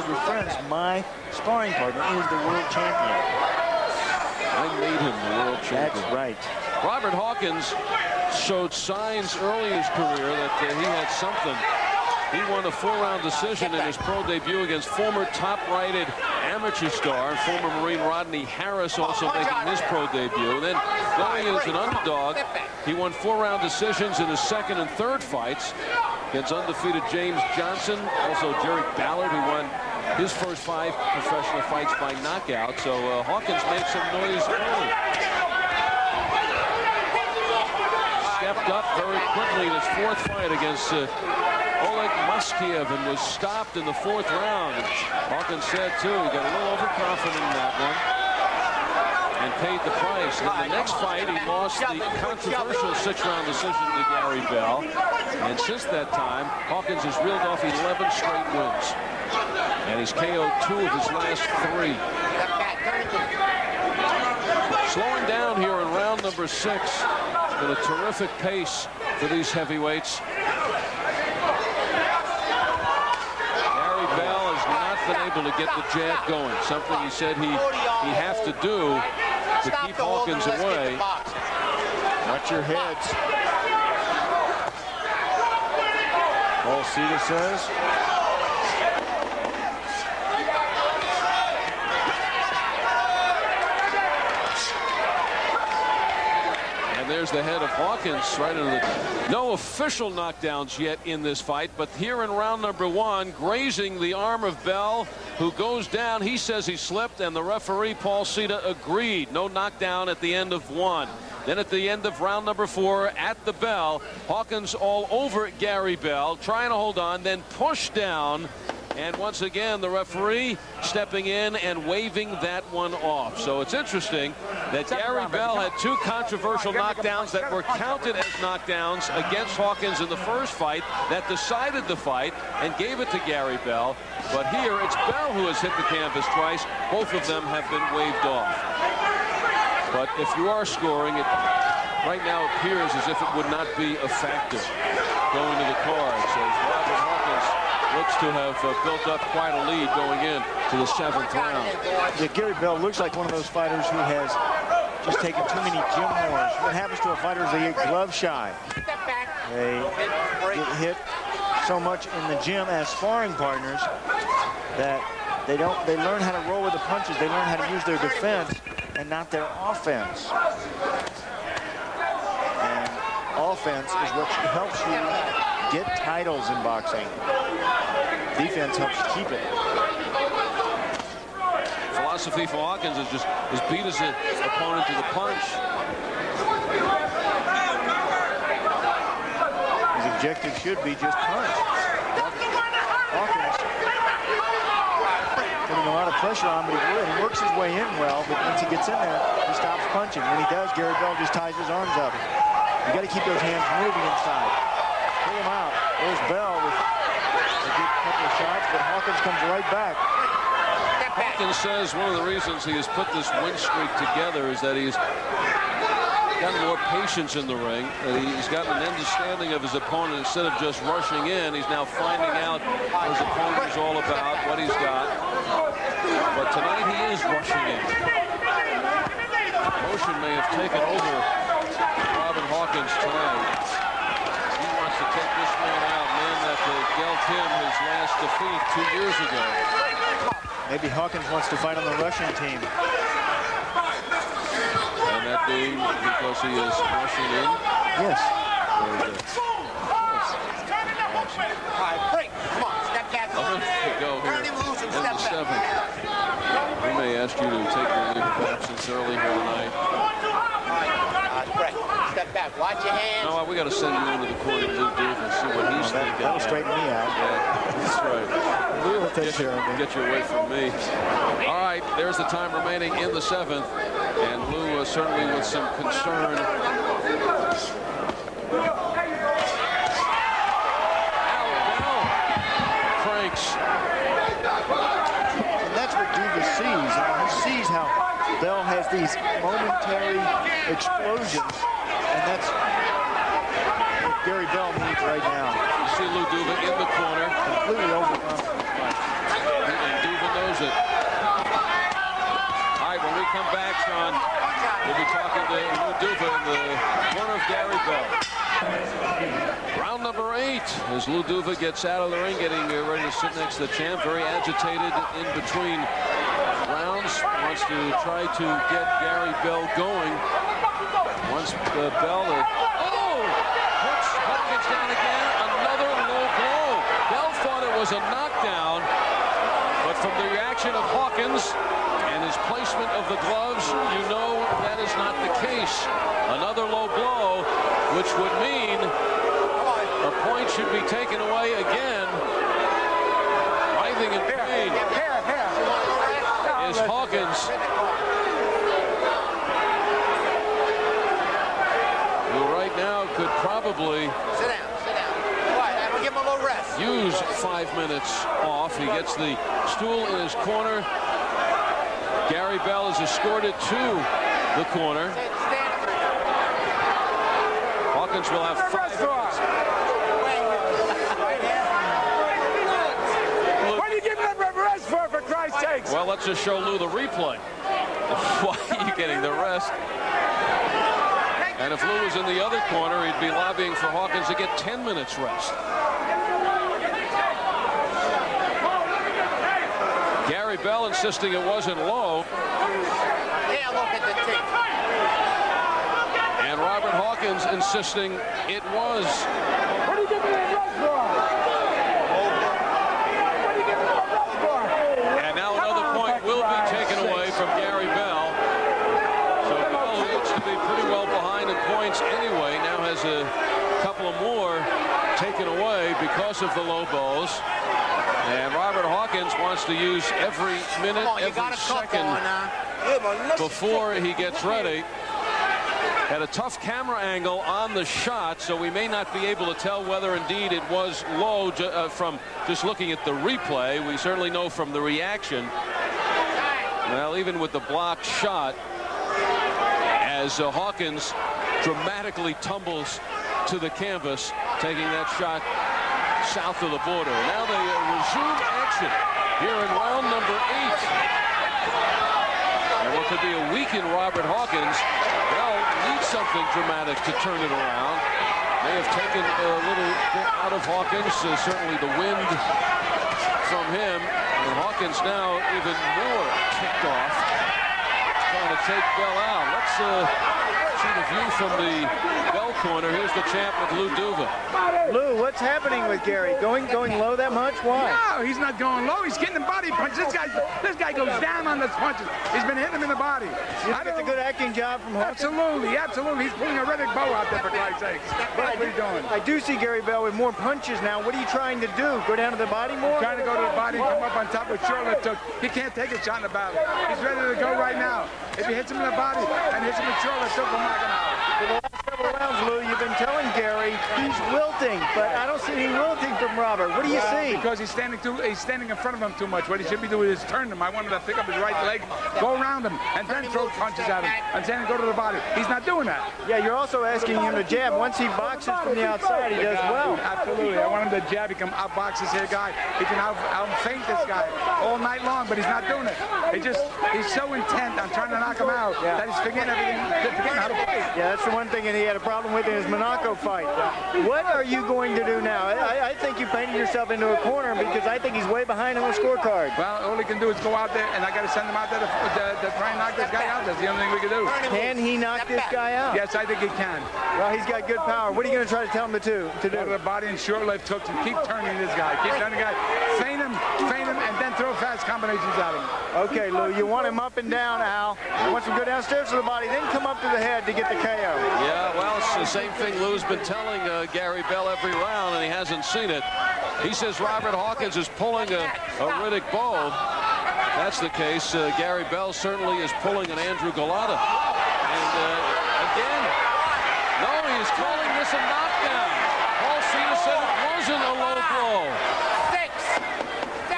with your friends, my sparring partner is the world champion. I made him the world champion. That's right. Robert Hawkins showed signs early in his career that he had something. He won a 4-round decision in his pro debut against former top-rated amateur star and former Marine Rodney Harris, also making his pro debut. Then going in as an underdog, he won 4-round decisions in his second and third fights against undefeated James Johnson, also Jerry Ballard, who won his first 5 professional fights by knockout. So Hawkins made some noise early. Stepped up very quickly in his 4th fight against Oleg Muskiev and was stopped in the 4th round. Hawkins said, too, he got a little overconfident in that one and paid the price. In the next fight, he lost the controversial 6-round decision to Gary Bell. And since that time, Hawkins has reeled off 11 straight wins. And he's KO'd 2 of his last 3. Slowing down here in round number 6. It's been a terrific pace for these heavyweights. Gary Bell has not been able to get the jab going, something he said he'd have to do to keep Hawkins away. Watch your heads. Paul Cedar says. And there's the head of Hawkins right into the... No official knockdowns yet in this fight, but here in round number 1, grazing the arm of Bell, who goes down. He says he slipped, and the referee, Paul Cedar, agreed. No knockdown at the end of 1. Then at the end of round number 4, at the bell, Hawkins all over Gary Bell, trying to hold on, then pushed down. And once again, the referee stepping in and waving that one off. So it's interesting that Gary Bell had 2 controversial knockdowns that were counted as knockdowns against Hawkins in the first fight that decided the fight and gave it to Gary Bell. But here, it's Bell who has hit the canvas twice. Both of them have been waved off. But if you are scoring, it right now appears as if it would not be a factor going to the cards. As Robert Hawkins looks to have built up quite a lead going in to the 7th round. Yeah, Gary Bell looks like one of those fighters who has just taken too many gym wars. What happens to a fighter is they get glove shy. They get hit so much in the gym as sparring partners that they learn how to roll with the punches. They learn how to use their defense and not their offense. And offense is what helps you get titles in boxing. Defense helps keep it. Philosophy for Hawkins is just beat his opponent to the punch. His objective should be just punch. Hawkins putting a lot of pressure on, but he works his way in well, but once he gets in there, he stops punching. When he does, Gary Bell just ties his arms up. You got to keep those hands moving inside. Pull them out. There's Bell with a good couple of shots, but Hawkins comes right back. Hawkins says one of the reasons he has put this win streak together is that he's gotten more patience in the ring. He's gotten an understanding of his opponent instead of just rushing in. He's now finding out what his opponent is all about, what he's got. But tonight he is rushing in. Motion may have taken over Robert Hawkins tonight. He wants to take this man out, man that dealt him his last defeat 2 years ago. Maybe Hawkins wants to fight on the Russian team. And that being because he is rushing in? Yes. Very good. All right, break. Come on, step back. A minute to go here in the 7th. We may ask you to take your leave of absence early here tonight. Break. Step back. Watch your hands. No, we got to send you into the corner to Lou Duke and see what he's thinking. That'll straighten me out. Yeah, that's right. We will take care of me. Get you away from me. All right, there's the time remaining in the 7th. And Lou certainly with some concern. Cranks. And that's what Duva sees. He sees how Bell has these momentary explosions. And that's what Gary Bell needs right now. You see Lou Duva in the corner. Completely overcome. We'll be talking to Lou Duva in the corner of Gary Bell. Round number 8 as Lou Duva gets out of the ring, getting ready to sit next to the champ. Very agitated in between rounds. Wants to try to get Gary Bell going. Once Bell, puts Hawkins down again. Another low blow. Bell thought it was a knockdown, but from the reaction of Hawkins and his placement of the gloves, you know that is not the case. Another low blow, which would mean a point should be taken away again. Writhing in pain is Hawkins, who right now could probably Sit down. Quiet. I'm gonna give him a little rest. use 5 minutes off. He gets the stool in his corner. Gary Bell is escorted to the corner. Hawkins will have 5 minutes. What are you giving him a rest for Christ's sakes? Well, let's just show Lou the replay. Why are you getting the rest? And if Lou was in the other corner, he'd be lobbying for Hawkins to get 10 minutes rest. Gary Bell insisting it wasn't low. Yeah, look at the tape. And Robert Hawkins insisting it was. What are you giving him a rest for? What are you giving him a rest for? And now another point will be taken away from Gary Bell. So Bell, who looks to be pretty well behind in points anyway, now has a couple of more taken away because of the low blows. And Robert Hawkins wants to use every minute, every second before he gets ready. Had a tough camera angle on the shot, so we may not be able to tell whether indeed it was low from just looking at the replay. We certainly know from the reaction. Well, even with the blocked shot, as Hawkins dramatically tumbles to the canvas, taking that shot south of the border. Now they resume action here in round number 8. And what could be a weakened Robert Hawkins, well, needs something dramatic to turn it around. May have taken a little bit out of Hawkins, certainly the wind from him. And Hawkins now even more kicked off, trying to take Bell out. Let's see the view from the Bell corner. Here's the champ with Lou Duva. Lou, what's happening with Gary? Going low that much? Why? No, he's not going low. He's getting the body punches. This guy goes down on those punches. He's been hitting him in the body. You think it's a good acting job from Hawkins? Absolutely. He's pulling a Riddick bow out there, for Christ's sake. What are you doing? I do see Gary Bell with more punches now. What are you trying to do? Go down to the body more? Trying to go to the body and come up on top with short left hook. He can't take a shot in the battle. He's ready to go right now. If he hits him in the body and hits him with short left hook, we'll knock him out. For the last several rounds, Lou, you've been telling Gary he's wilting, but I don't see any wilting from Robert. What do you see? Because he's standing in front of him too much. What he should be doing is turn him. I want him to pick up his right leg, go around him, and then throw punches at him, and then go to the body. He's not doing that. Yeah, you're also asking him to jab. Once he boxes from the outside, he does well. Absolutely. I want him to jab. He can outbox this here guy. He can out-feint this guy all night long, but he's not doing it. He's so intent on trying to knock him out that he's forgetting everything, forgetting how to fight. Yeah, that's the one thing that he had a problem with in his Monaco fight. What are you going to do now? I think you painted yourself into a corner because I think he's way behind on the scorecard. Well, all he can do is go out there, and I got to send him out there to try and knock this guy out. That's the only thing we can do. Can he knock this guy out? Yes, I think he can. Well, he's got good power. What are you going to try to tell him to do? Go to the body and short left hooks and keep turning this guy. Keep turning the guy. Feint him, and then throw fast combinations at him. Okay, Lou, you want him up and down, Al. Once we go downstairs to the body, then come up to the head to get the KO. Yeah, well, it's the same thing Lou's been telling Gary Bell every round, and he hasn't seen it. He says Robert Hawkins is pulling a Riddick bow. That's the case. Gary Bell certainly is pulling an Andrew Golota. And again, no, he's calling this a knockdown. Paul Cena said it wasn't a low blow.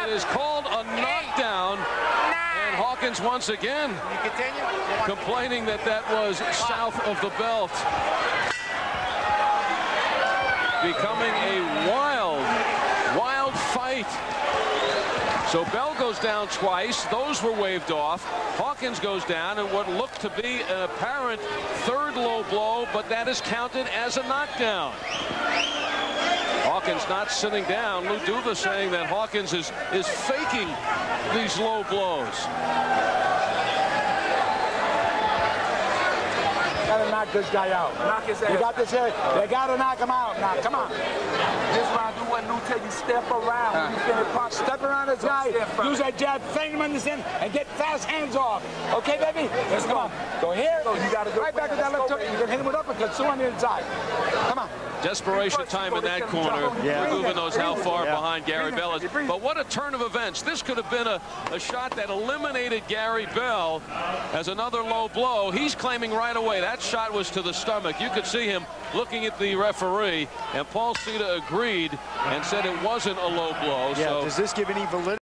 It is called a knockdown. And Hawkins once again complaining that that was south of the belt. Becoming a wild fight. So Bell goes down twice. Those were waved off. Hawkins goes down in what looked to be an apparent third low blow, but that is counted as a knockdown. Hawkins not sitting down. Lou Duva saying that Hawkins is faking these low blows. Gotta knock this guy out. Knock his ass. You got this here. They gotta knock him out now. Come on. This round, do what Lou tell you, step around. When you finish punch. Step around this guy. Use that jab, feint him in the chin, and get fast hands off. Okay, baby? Let's Come go. on. Go here. Go. You gotta go. Right back to that left hook. You can hit him with uppercuts. Two on the inside. Come on. Desperation time in that corner. Yeah. Duva knows how far Yeah. behind Gary Bell is. But what a turn of events. This could have been a shot that eliminated Gary Bell as another low blow. He's claiming right away that shot was to the stomach. You could see him looking at the referee, and Paul Sita agreed and said it wasn't a low blow. Yeah, So does this give any validity?